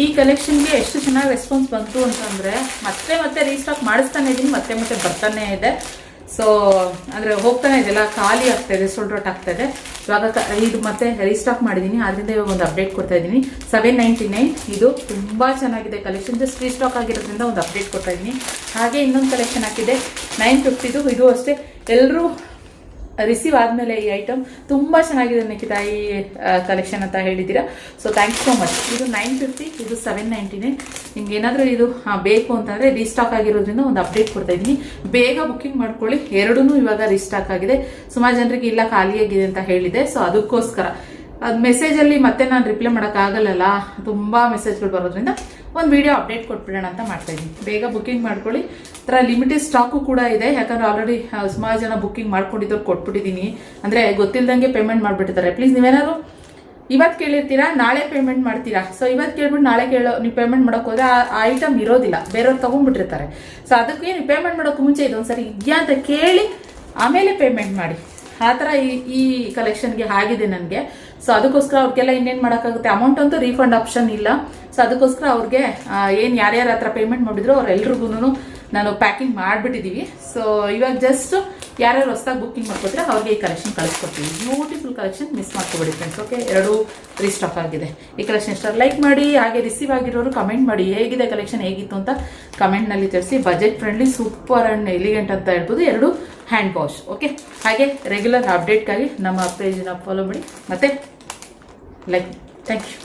ಈ ಕಲೆಕ್ಷನ್ಗೆ ಎಷ್ಟು ಚೆನ್ನಾಗಿ ರೆಸ್ಪಾನ್ಸ್ ಬಂತು ಅಂತಂದರೆ ಮತ್ತೆ ರೀಸ್ಟಾಕ್ ಮಾಡಿಸ್ತಾನೆ ಇದ್ದೀನಿ, ಮತ್ತೆ ಬರ್ತಾನೆ ಇದೆ. ಸೊ ಅಂದರೆ ಹೋಗ್ತಾನೆ ಇದೆಲ್ಲ ಖಾಲಿ ಆಗ್ತಾಯಿದೆ, ಸೋಲ್ಡ್ ಔಟ್ ಆಗ್ತಾಯಿದೆ. ಇವಾಗ ಇದು ಮತ್ತೆ ರೀಸ್ಟಾಕ್ ಮಾಡಿದ್ದೀನಿ, ಆದ್ದರಿಂದ ಇವಾಗ ಒಂದು ಅಪ್ಡೇಟ್ ಕೊಡ್ತಾ ಇದ್ದೀನಿ. 799 ಇದು ತುಂಬ ಚೆನ್ನಾಗಿದೆ ಕಲೆಕ್ಷನ್, ಜಸ್ಟ್ ರೀಸ್ಟಾಕ್ ಆಗಿರೋದ್ರಿಂದ ಒಂದು ಅಪ್ಡೇಟ್ ಕೊಡ್ತಾ ಇದ್ದೀನಿ. ಹಾಗೆ ಇನ್ನೊಂದು ಕಲೆಕ್ಷನ್ ಹಾಕಿದೆ 950, ಇದು ಅಷ್ಟೇ ಎಲ್ಲರೂ ರಿಸೀವ್ ಆದಮೇಲೆ ಈ ಐಟಮ್ ತುಂಬ ಚೆನ್ನಾಗಿದೆ ನಿಖಿತಾ ಈ ಕಲೆಕ್ಷನ್ ಅಂತ ಹೇಳಿದ್ದೀರಾ. So thanks so much. ಇದು 950, ಇದು 799. ನಿಮ್ಗೆ ಏನಾದರೂ ಇದು ಬೇಕು ಅಂತಂದರೆ ರೀಸ್ಟಾಕ್ ಆಗಿರೋದ್ರಿಂದ ಒಂದು ಅಪ್ಡೇಟ್ ಕೊಡ್ತಾ ಇದ್ದೀನಿ, ಬೇಗ ಬುಕ್ಕಿಂಗ್ ಮಾಡ್ಕೊಳ್ಳಿ. ಎರಡೂ ಇವಾಗ ರೀಸ್ಟಾಕ್ ಆಗಿದೆ. ಸುಮಾರು ಜನರಿಗೆ ಇಲ್ಲ ಖಾಲಿಯಾಗಿದೆ ಅಂತ ಹೇಳಿದೆ. ಸೊ ಅದಕ್ಕೋಸ್ಕರ ಅದು ಮೆಸೇಜಲ್ಲಿ ಮತ್ತೆ ನಾನು ರಿಪ್ಲೈ ಮಾಡೋಕ್ಕಾಗಲ್ಲ, ತುಂಬ ಮೆಸೇಜ್ಗಳು ಬರೋದ್ರಿಂದ ಒಂದು ವಿಡಿಯೋ ಅಪ್ಡೇಟ್ ಕೊಟ್ಬಿಡೋಣ ಅಂತ ಮಾಡ್ತಾ ಇದ್ದೀನಿ. ಬೇಗ ಬುಕ್ಕಿಂಗ್ ಮಾಡ್ಕೊಳ್ಳಿ. ಥರ ಲಿಮಿಟೆಡ್ ಸ್ಟಾಕು ಕೂಡ ಇದೆ, ಯಾಕಂದ್ರೆ ಆಲ್ರೆಡಿ ಸುಮಾರು ಜನ ಬುಕ್ಕಿಂಗ್ ಮಾಡ್ಕೊಂಡಿದ್ದವ್ರು ಕೊಟ್ಬಿಟ್ಟಿದ್ದೀನಿ. ಅಂದರೆ ಗೊತ್ತಿಲ್ಲದಂಗೆ ಪೇಮೆಂಟ್ ಮಾಡಿಬಿಟ್ಟಿದ್ದಾರೆ. ಪ್ಲೀಸ್ ನೀವೇನಾದ್ರು ಇವತ್ತು ಕೇಳಿರ್ತೀರಾ, ನಾಳೆ ಪೇಮೆಂಟ್ ಮಾಡ್ತೀರಾ. ಸೊ ಇವತ್ತು ಕೇಳ್ಬಿಟ್ಟು ನಾಳೆ ನೀವು ಪೇಮೆಂಟ್ ಮಾಡೋಕೆ ಹೋದ್ರೆ ಆ ಐಟಮ್ ಇರೋದಿಲ್ಲ, ಬೇರೆಯವ್ರು ತೊಗೊಂಡ್ಬಿಟ್ಟಿರ್ತಾರೆ. ಸೊ ಅದಕ್ಕೆ ನೀವು ಪೇಮೆಂಟ್ ಮಾಡೋಕೆ ಮುಂಚೆ ಇದೊಂದ್ಸರಿ ಇದೆಯಾ ಅಂತ ಕೇಳಿ ಆಮೇಲೆ ಪೇಮೆಂಟ್ ಮಾಡಿ. ಆ ಥರ ಈ ಕಲೆಕ್ಷನ್ಗೆ ಆಗಿದೆ ನನಗೆ. ಸೊ ಅದಕ್ಕೋಸ್ಕರ ಅವ್ರಿಗೆಲ್ಲ ಇನ್ನೇನು ಮಾಡೋಕ್ಕಾಗುತ್ತೆ, ಅಮೌಂಟ್ ಅಂತೂ ರೀಫಂಡ್ ಆಪ್ಷನ್ ಇಲ್ಲ. ಸೊ ಅದಕ್ಕೋಸ್ಕರ ಅವ್ರಿಗೆ ಏನು ಯಾರ್ಯಾರ ಹತ್ರ ಪೇಮೆಂಟ್ ಮಾಡಿದ್ರು ಅವ್ರೆಲ್ರಿಗೂ ನಾನು ಪ್ಯಾಕಿಂಗ್ ಮಾಡಿಬಿಟ್ಟಿದ್ದೀವಿ. ಸೊ ಇವಾಗ ಜಸ್ಟ್ ಯಾರ್ಯಾರು ಹೊಸದಾಗಿ ಬುಕ್ಕಿಂಗ್ ಮಾಡ್ಕೊತಾರೆ ಅವ್ರಿಗೆ ಈ ಕಲೆಕ್ಷನ್ ಕಳಿಸ್ಕೊಡ್ತೀವಿ. ಬ್ಯೂಟಿಫುಲ್ ಕಲೆಕ್ಷನ್, ಮಿಸ್ ಮಾಡ್ಕೊಬೇಡಿ ಫ್ರೆಂಡ್ಸ್. ಓಕೆ, ಎರಡೂ ರೀಸ್ಟಾಕ್ ಆಗಿದೆ. ಈ ಕಲೆಕ್ಷನ್ ಇಷ್ಟ ಲೈಕ್ ಮಾಡಿ, ಹಾಗೆ ರಿಸೀವ್ ಆಗಿರೋರು ಕಮೆಂಟ್ ಮಾಡಿ ಹೇಗಿದೆ ಕಲೆಕ್ಷನ್, ಹೇಗಿತ್ತು ಅಂತ ಕಮೆಂಟ್ನಲ್ಲಿ ತಿಳಿಸಿ. Budget friendly, super and elegant ಅಂತ ಹೇಳ್ಬೋದು. ಎರಡು ಹ್ಯಾಂಡ್ ವಾಶ್. ಓಕೆ, ಹಾಗೆ ರೆಗ್ಯುಲರ್ ಅಪ್ಡೇಟ್ಗಾಗಿ ನಮ್ಮ ಪೇಜನ್ನ ಫಾಲೋ ಮಾಡಿ, ಮತ್ತೆ ಲೈಕ್. Thank you.